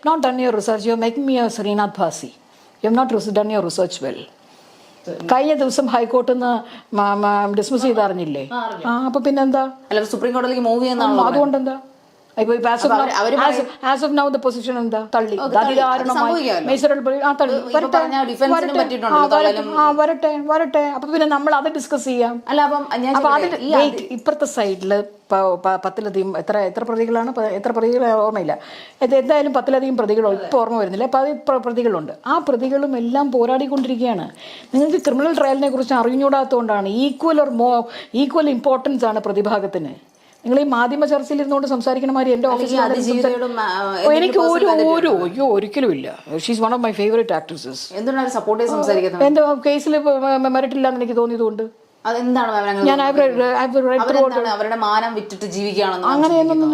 Not done your research. You're making me a Srinath Bhasi. You have not done your research well. കഴിഞ്ഞ ദിവസം ഹൈക്കോർട്ടിൽ നിന്ന് dismiss ചെയ്തറിഞ്ഞില്ലേ? അപ്പൊ പിന്നെന്താ? അല്ല, സുപ്രീം കോടതിയിലേക്ക് മൂവ് ചെയ്യുന്ന അതുകൊണ്ടെന്താ? As of now the position എന്താ? തള്ളി. വരട്ടെ. അപ്പൊ പിന്നെ നമ്മൾ അത് ഡിസ്കസ് ചെയ്യാം. ഇപ്പുറത്തെ സൈഡില് പത്തിലധികം എത്ര പ്രതികളാണ്? എത്ര പ്രതികൾ ഓർമ്മയില്ല. എന്തായാലും 10ലധികം പ്രതികൾ ഇപ്പോൾ ഓർമ്മ വരുന്നില്ല. 10 പ്രതികളുണ്ട്. ആ പ്രതികളും എല്ലാം പോരാടിക്കൊണ്ടിരിക്കുകയാണ്. നിങ്ങൾക്ക് ക്രിമിനൽ ട്രയലിനെ കുറിച്ച് അറിഞ്ഞുകൂടാത്തതുകൊണ്ടാണ്. ഈക്വൽ ഇമ്പോർട്ടൻസ് ആണ് പ്രതിഭാഗത്തിന്. നിങ്ങൾ ഈ മാധ്യമ ചർച്ചയിൽ ഇരുന്നുകൊണ്ട് സംസാരിക്കണ മാതിരി എൻ്റെ ഓഫീസിൽ എനിക്ക് ഒരിക്കലും ഇല്ല. She's one of my favourite actresses. എന്റെ കേസിൽ മെറിറ്റില്ല എന്ന് എനിക്ക് തോന്നിയതുകൊണ്ട് അവരുടെ മാനം വിറ്റിട്ട് ജീവിക്കുകയാണെന്ന് അങ്ങനെയൊന്നും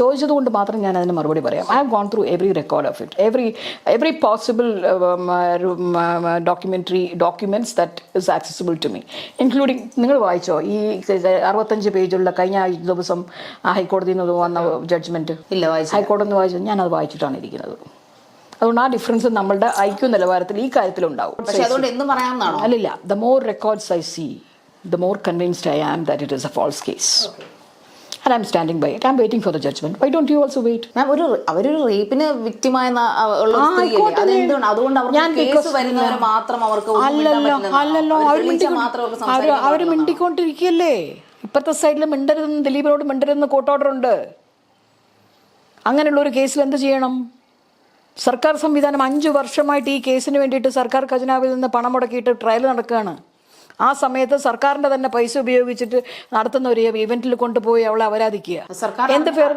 ചോദിച്ചത് കൊണ്ട് മാത്രം ഞാൻ അതിന് മറുപടി പറയാം. I have gone through every record of it, every possible documents that is accessible to me, including നിങ്ങൾ വായിച്ചോ ഈ 65 പേജുള്ള കഴിഞ്ഞ ദിവസം ഹൈക്കോടതിയിൽ നിന്ന് വന്ന ജഡ്ജ്മെന്റ്? ഇല്ല, ഹൈക്കോടതി നിന്ന് വായിച്ചു. ഞാനത് വായിച്ചിട്ടാണ് ഇരിക്കുന്നത്. അതുകൊണ്ട് ആ ഡിഫറൻസ് നമ്മളുടെ ഐക്യു നിലവാരത്തിൽ ഈ കാര്യത്തിലുണ്ടാവും. അല്ലില്ല, the more records I see, the more convinced I am that it is a false case. And I'm standing by it. I'm waiting for the judgment. Why don't you also wait? അവരൊരു റേപ്പിന് വിക്ടിമായ അവര് മിണ്ടിക്കൊണ്ടിരിക്കുകയല്ലേ. ഇപ്പുറത്തെ സൈഡിൽ മിണ്ടരുതെന്ന്, ദിലീപിനോട് മിണ്ടരുതെന്ന് court order ഉണ്ട്. അങ്ങനെയുള്ള ഒരു കേസിൽ എന്ത് ചെയ്യണം? സർക്കാർ സംവിധാനം 5 വർഷമായിട്ട് ഈ കേസിന് വേണ്ടിയിട്ട് സർക്കാർ ഖജനാവിൽ നിന്ന് പണം മുടക്കിയിട്ട് ട്രയൽ നടക്കുകയാണ്. ആ സമയത്ത് സർക്കാരിന്റെ തന്നെ പൈസ ഉപയോഗിച്ചിട്ട് നടത്തുന്ന ഒരു ഇവന്റിൽ കൊണ്ടുപോയി അവളെ അപരാധിക്കുക. എന്ത് പേര്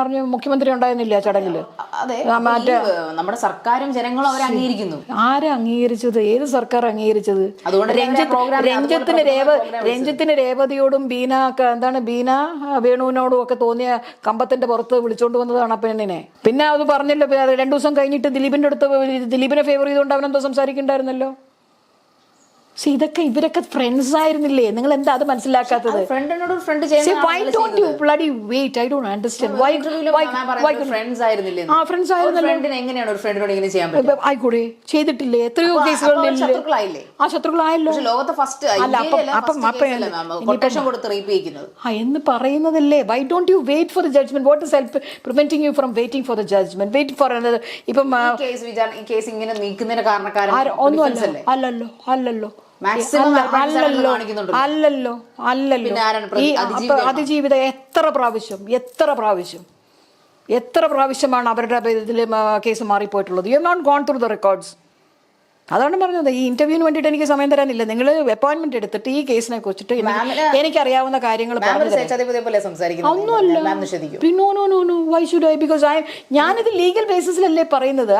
അറിഞ്ഞു? മുഖ്യമന്ത്രി ഉണ്ടായിരുന്നില്ല ചടങ്ങില്. നമ്മുടെ സർക്കാരും ജനങ്ങളും അവരെ അംഗീകരിക്കുന്നു. ആരെ അംഗീകരിച്ചത്? ഏത് സർക്കാർ അംഗീകരിച്ചത്? രഞ്ജിത്തിന് രേവതിയോടും ബീന വേണുവിനോടും ഒക്കെ തോന്നിയ കമ്പത്തിന്റെ പുറത്ത് വിളിച്ചോണ്ട് വന്നതാണ് ആ പെണ്ണിനെ. പിന്നെ അത് പറഞ്ഞല്ലോ, 2 ദിവസം കഴിഞ്ഞിട്ട് ദിലീപിനെ ഫേവർ ചെയ്തുകൊണ്ട് അവനെന്തോ സംസാരിക്കണ്ടായിരുന്നല്ലോ. ഇതൊക്കെ ഇവരൊക്കെ ഫ്രണ്ട്സ് ആയിരുന്നില്ലേ? നിങ്ങൾ എന്താ അത് മനസ്സിലാക്കാത്തത്? ആയിക്കൂടെ? ചെയ്തിട്ടില്ലേ? എത്രയോ കേസുകളില്ലേ? ആ ശത്രുക്കളായല്ലോ. എന്ന് പറയുന്നതല്ലേ. Why don't you wait for the judgment? What is help preventing you from waiting for the judgment? Wait for ഇപ്പം അല്ലല്ലോ ഈ അതിജീവിതം എത്ര പ്രാവശ്യമാണ് അവരുടെ ഇതിൽ കേസ് മാറിപ്പോയിട്ടുള്ളത്? You have not gone through the records. അതാണ് പറഞ്ഞത്. ഈ ഇന്റർവ്യൂവിന് വേണ്ടിയിട്ട് എനിക്ക് സമയം തരാനില്ല. നിങ്ങൾ അപ്പോയിന്റ്മെന്റ് എടുത്തിട്ട് ഈ കേസിനെ കുറിച്ചിട്ട് എനിക്കറിയാവുന്ന കാര്യങ്ങൾ ഞാനിത് ലീഗൽ ബേസിസിലല്ലേ പറയുന്നത്.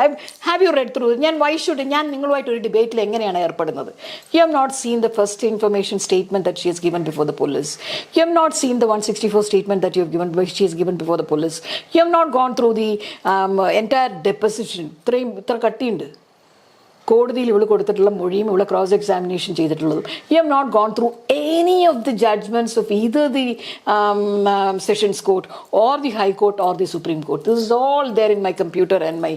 Have you read through? ഞാൻ നിങ്ങളുമായിട്ട് ഒരു ഡിബേറ്റിൽ എങ്ങനെയാണ് ഏർപ്പെടുന്നത്? You have not seen the first information statement that she has given before the police. You have not seen the 164 statement that she has given before the police. You have not gone through the entire deposition. ഇത്ര കട്ടിയുണ്ട് കോടതിയിൽ ഇവള് കൊടുത്തിട്ടുള്ള മൊഴിയും ഇവളെ cross examination ചെയ്തിട്ടുള്ളതും. You have not gone through any of the judgements of either the sessions court or the high court or the supreme court. This is all there in my computer and my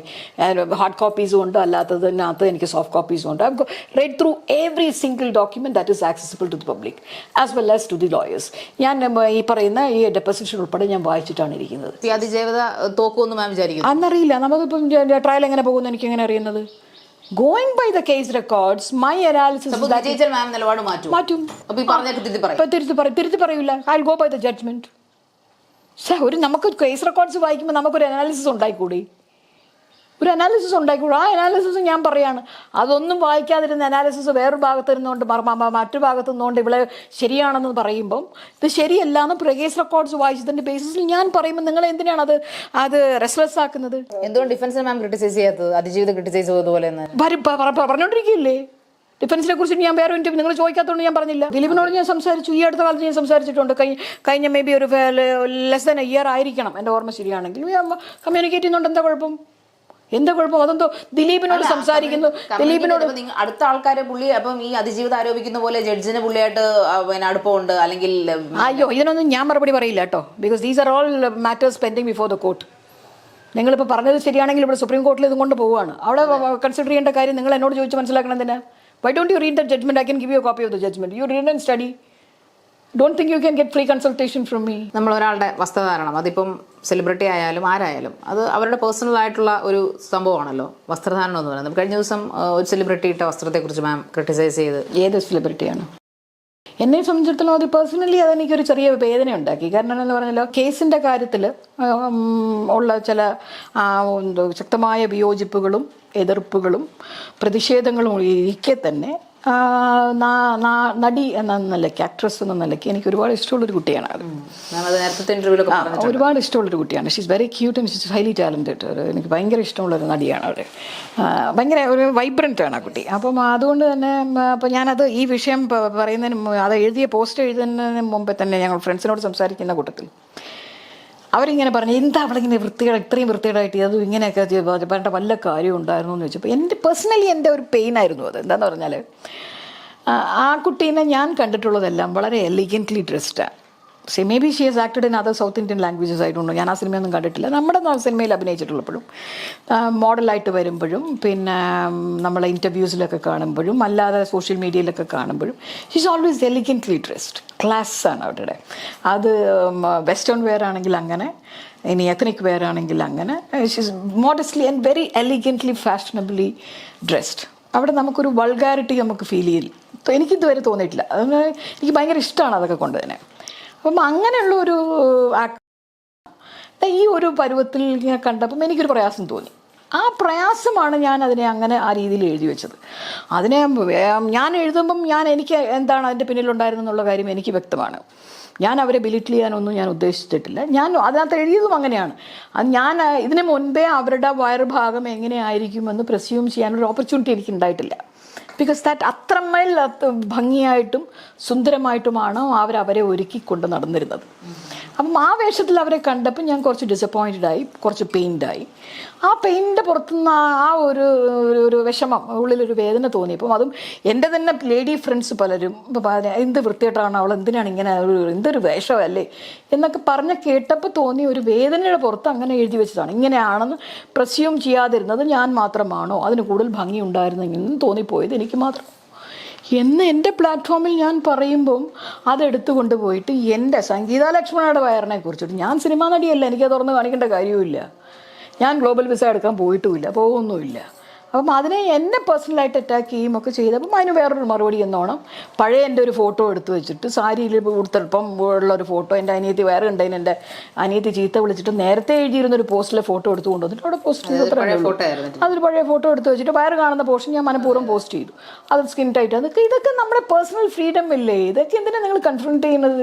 hard കോപ്പീസും ഉണ്ട്, അല്ലാത്തതിനകത്ത് എനിക്ക് soft കോപ്പീസും ഉണ്ട്. I have read through every single document that is accessible to the public as well as to the lawyers. ഞാൻ ഈ പറയുന്ന ഈ ഡെപ്പോസിഷൻ ഉൾപ്പെടെ ഞാൻ വായിച്ചിട്ടാണ് ഇരിക്കുന്നത്. അന്നറിയില്ല. നമുക്കിപ്പം ട്രയൽ എങ്ങനെ പോകുന്നു എനിക്ക് എങ്ങനെ അറിയുന്നത്? Going by the case records, my analysis is that മാറ്റും. തിരുത്തി പറയൂല. I'll go by the judgment. നമുക്ക് കേസ് റെക്കോർഡ്സ് വായിക്കുമ്പോൾ നമുക്കൊരു അനാലിസിസ് ഉണ്ടായിക്കൂടി? ആ അനാലിസിസ് ഞാൻ പറയാണ്. അതൊന്നും വായിക്കാതിരുന്ന അനാലിസിസ് വേറൊരു ഭാഗത്ത് ഇരുന്നുകൊണ്ട് മറ്റു ഭാഗത്ത് നിന്നുകൊണ്ട് ഇവിടെ ശരിയാണെന്ന് പറയുമ്പം ഇത് ശരിയല്ല എന്ന് കേസ് റെക്കോർഡ്സ് വായിച്ചതിന്റെ ബേസിസിൽ ഞാൻ പറയുമ്പോൾ നിങ്ങൾ എന്തിനാണ് അത് റെസ്ലെസ് ആക്കുന്നത്? എന്തുകൊണ്ട് ഡിഫൻസ് മാം ക്രിട്ടിസൈസ് ചെയ്യാത്തത്? അതിജീവിതം ക്രിട്ടിസൈസ് ചെയ്തതുപോലെ പറഞ്ഞോണ്ടിരിക്കുകയല്ലേ? ഡിഫൻസിനെ കുറിച്ച് ഞാൻ വേറെ ഇന്റർവ്യൂ നിങ്ങൾ ചോദിക്കാത്തതുകൊണ്ട് ഞാൻ പറഞ്ഞില്ല. ദിലീപിനോട് ഞാൻ സംസാരിച്ചു. ഈ അടുത്ത കാലത്ത് ഞാൻ സംസാരിച്ചിട്ടുണ്ട്. കഴിഞ്ഞ മേ ബി ഒരു ലെസ് ദാൻ എ ഇയർ ആയിരിക്കണം എൻ്റെ ഓർമ്മ ശരിയാണെങ്കിൽ. കമ്മ്യൂണിക്കേറ്റ് ചെയ്യുന്നുണ്ട്. എന്താ കുഴപ്പം? എന്താ കുഴപ്പം? അതെന്തോ ദിലീപിനോട് സംസാരിക്കുന്നു, ദിലീപിനോട് അടുത്ത ആൾക്കാരെ പുള്ളി അപ്പം ഈ അതിജീവിതം ആരോപിക്കുന്ന പോലെ ജഡ്ജിന് പുള്ളിയായിട്ട് പിന്നെ അടുപ്പമുണ്ട് അല്ലെങ്കിൽ അയ്യോ ഇതിനൊന്നും ഞാൻ മറുപടി പറയില്ല കേട്ടോ. Because these are all matters pending before the court. നിങ്ങളിപ്പോൾ പറഞ്ഞത് ശരിയാണെങ്കിൽ ഇവിടെ സുപ്രീം കോർട്ടിൽ ഇതും കൊണ്ട് പോവുകയാണ്. അവിടെ കൺസിഡർ ചെയ്യേണ്ട കാര്യം നിങ്ങൾ എന്നോട് ചോദിച്ച് മനസ്സിലാക്കണം എന്തിനാ? Why don't you read the judgment? I can give you a copy of the judgment. You read and study. Don't think you can get free consultation from me. നമ്മൾ ഒരാളുടെ വസ്ത്രധാരണം, അതിപ്പം സെലിബ്രിറ്റി ആയാലും ആരായാലും അത് അവരുടെ പേഴ്സണൽ ആയിട്ടുള്ള ഒരു സംഭവമാണല്ലോ വസ്ത്രധാരണം എന്ന് പറയുന്നത്. കഴിഞ്ഞ ദിവസം ഒരു സെലിബ്രിറ്റി ഇട്ട വസ്ത്രത്തെക്കുറിച്ച് മാം ക്രിട്ടിസൈസ് ചെയ്ത്. ഏത് സെലിബ്രിറ്റിയാണ്? എന്നെ സംബന്ധിച്ചിടത്തോളം അത് പേഴ്സണലി അതെനിക്കൊരു ചെറിയ വേദന ഉണ്ടാക്കി. കാരണം എന്ന് പറഞ്ഞാൽ കേസിൻ്റെ കാര്യത്തിൽ ഉള്ള ചില ശക്തമായ വിയോജിപ്പുകളും എതിർപ്പുകളും പ്രതിഷേധങ്ങളും ഇരിക്കെ തന്നെ നടി എന്ന നിലയ്ക്ക്, ആക്ട്രസ് എന്ന നിലയ്ക്ക് എനിക്ക് ഒരുപാട് ഇഷ്ടമുള്ളൊരു കുട്ടിയാണ് അത്. ഒരുപാട് ഇഷ്ടമുള്ളൊരു കുട്ടിയാണ്. She's very cute and she's highly talented. എനിക്ക് ഭയങ്കര ഇഷ്ടമുള്ളൊരു നടിയാണ് അവർ. ഭയങ്കര ഒരു വൈബ്രൻ്റ് ആണ് ആ കുട്ടി. അപ്പം അതുകൊണ്ട് തന്നെ അപ്പോൾ ഞാനത് ഈ വിഷയം പറയുന്നതിന് അത് എഴുതിയ പോസ്റ്റ് എഴുതുന്നതിന് മുമ്പേ തന്നെ ഞങ്ങൾ ഫ്രണ്ട്സിനോട് സംസാരിക്കുന്ന കൂട്ടത്തിൽ അവരിങ്ങനെ പറഞ്ഞു, എന്താ അവളിങ്ങനെ ഇത്രയും വൃത്തികേടായിട്ട് അതും ഇങ്ങനെയൊക്കെ പറയേണ്ട വല്ല കാര്യം ഉണ്ടായിരുന്നു എന്ന് ചോദിച്ചപ്പോൾ എൻ്റെ പേഴ്സണലി എൻ്റെ ഒരു പെയിനായിരുന്നു അത്. എന്താണെന്ന് പറഞ്ഞാൽ ആ കുട്ടീനെ ഞാൻ കണ്ടിട്ടുള്ളതെല്ലാം വളരെ എലിഗൻ്റ്ലി ഡ്രസ്ഡാണ്. Maybe she has acted in other South Indian languages ആയിട്ടുണ്ട്. ഞാൻ ആ സിനിമയൊന്നും കണ്ടിട്ടില്ല. നമ്മുടെ സിനിമയിൽ അഭിനയിച്ചിട്ടുള്ളപ്പോഴും മോഡലായിട്ട് വരുമ്പോഴും പിന്നെ നമ്മളെ ഇൻ്റർവ്യൂസിലൊക്കെ കാണുമ്പോഴും അല്ലാതെ സോഷ്യൽ മീഡിയയിലൊക്കെ കാണുമ്പോഴും ഷീസ് ഓൾവേസ് എലിഗൻ്റ്ലി ഡ്രസ്ഡ്. ക്ലാസ്സാണ് അവരുടെ. അത് വെസ്റ്റേൺ വെയർ ആണെങ്കിൽ അങ്ങനെ, ഇനി എത്നിക് വെയർ ആണെങ്കിൽ അങ്ങനെ. She's modestly and very elegantly fashionably dressed. അവിടെ നമുക്കൊരു വൾഗാരിറ്റി നമുക്ക് ഫീൽ ചെയ്യില്ല. എനിക്കിതുവരെ തോന്നിയിട്ടില്ല. അത് എനിക്ക് ഭയങ്കര ഇഷ്ടമാണ് അതൊക്കെ കൊണ്ട് തന്നെ. അപ്പം അങ്ങനെയുള്ളൊരു ഈ ഒരു പരുവത്തിൽ ഞാൻ കണ്ടപ്പം എനിക്കൊരു പ്രയാസം തോന്നി. ആ പ്രയാസമാണ് ഞാൻ അതിനെ അങ്ങനെ ആ രീതിയിൽ എഴുതി വെച്ചത്. അതിനെ ഞാൻ എഴുതുമ്പം എനിക്ക് എന്താണ് അതിൻ്റെ പിന്നിലുണ്ടായിരുന്നെന്നുള്ള കാര്യം എനിക്ക് വ്യക്തമാണ്. ഞാൻ അവരെ ബിലിറ്റിൽ ചെയ്യാനൊന്നും ഞാൻ ഉദ്ദേശിച്ചിട്ടില്ല. ഞാൻ അതിനകത്ത് എഴുതിയതും അങ്ങനെയാണ്. അത് ഞാൻ ഇതിന് മുൻപേ അവരുടെ വയറുഭാഗം എങ്ങനെയായിരിക്കുമെന്ന് പ്രസ്യൂം ചെയ്യാനൊരു ഓപ്പർച്യൂണിറ്റി എനിക്ക് ഉണ്ടായിട്ടില്ല. ബിക്കോസ് ദാറ്റ് അത്രമേൽ ഭംഗിയായിട്ടും സുന്ദരമായിട്ടുമാണ് അവരെ ഒരുക്കിക്കൊണ്ട് നടന്നിരുന്നത്. അപ്പം ആ വേഷത്തിൽ അവരെ കണ്ടപ്പോൾ ഞാൻ കുറച്ച് ഡിസപ്പോയിൻറ്റഡായി, കുറച്ച് പെയിൻ്റായി. ആ പെയിൻ്റെ പുറത്തുനിന്ന് ആ ഒരു വിഷമം, ഉള്ളിലൊരു വേദന തോന്നിയപ്പം അതും എൻ്റെ തന്നെ ലേഡി ഫ്രണ്ട്സ് പലരും എന്ത് വൃത്തിയായിട്ടാണ് അവൾ, എന്തിനാണ് ഇങ്ങനെ എന്തൊരു വേഷമല്ലേ എന്നൊക്കെ പറഞ്ഞ് കേട്ടപ്പോൾ തോന്നിയ ഒരു വേദനയുടെ പുറത്ത് അങ്ങനെ എഴുതി വെച്ചതാണ്. ഇങ്ങനെയാണെന്ന് പ്രസ്യൂം ചെയ്യാതിരുന്നത് ഞാൻ മാത്രമാണോ, അതിന് കൂടുതൽ ഭംഗി ഉണ്ടായിരുന്നെങ്കിലും തോന്നിപ്പോയത് എനിക്ക് മാത്രം എന്ന് എൻ്റെ പ്ലാറ്റ്ഫോമിൽ ഞാൻ പറയുമ്പം അതെടുത്തു കൊണ്ടുപോയിട്ട് എൻ്റെ സംഗീത ലക്ഷ്മണയുടെ വയറിനെ കുറിച്ചിട്ട്, ഞാൻ സിനിമാ നടിയല്ല, എനിക്കത് തുറന്ന് കാണിക്കേണ്ട കാര്യവുമില്ല. ഞാൻ ഗ്ലോബൽ വിസ എടുക്കാൻ പോയിട്ടുമില്ല, പോകുന്നുമില്ല. അപ്പം അതിനെ എന്നെ പേഴ്സണലായിട്ട് അറ്റാക്ക് ചെയ്യുമൊക്കെ ചെയ്തപ്പം അതിന് വേറൊരു മറുപടി എന്നോണം പഴയ എൻ്റെ ഒരു ഫോട്ടോ എടുത്ത് വെച്ചിട്ട് സാരിയിൽ ഉടുത്തപ്പം ഉള്ളൊരു ഫോട്ടോ, എൻ്റെ അനിയത്തി വേറെ ഉണ്ടായിരുന്നു, എൻ്റെ അനിയത്തി ചീത്ത വിളിച്ചിട്ട് നേരത്തെ എഴുതിയിരുന്നൊരു പോസ്റ്റിലെ ഫോട്ടോ എടുത്ത് കൊണ്ടുവന്നിട്ട് അവിടെ പോസ്റ്റ് ചെയ്ത് അതൊരു പഴയ ഫോട്ടോ എടുത്ത് വെച്ചിട്ട് വയറ് കാണുന്ന പോർഷൻ ഞാൻ മനഃപൂർവ്വം പോസ്റ്റ് ചെയ്തു. അത് സ്കിൻ ടൈറ്റ്. അതൊക്കെ ഇതൊക്കെ നമ്മുടെ പേഴ്സണൽ ഫ്രീഡം അല്ലേ? ഇതൊക്കെ എന്തിനാണ് നിങ്ങൾ കൺഫ്രണ്ട് ചെയ്യുന്നത്?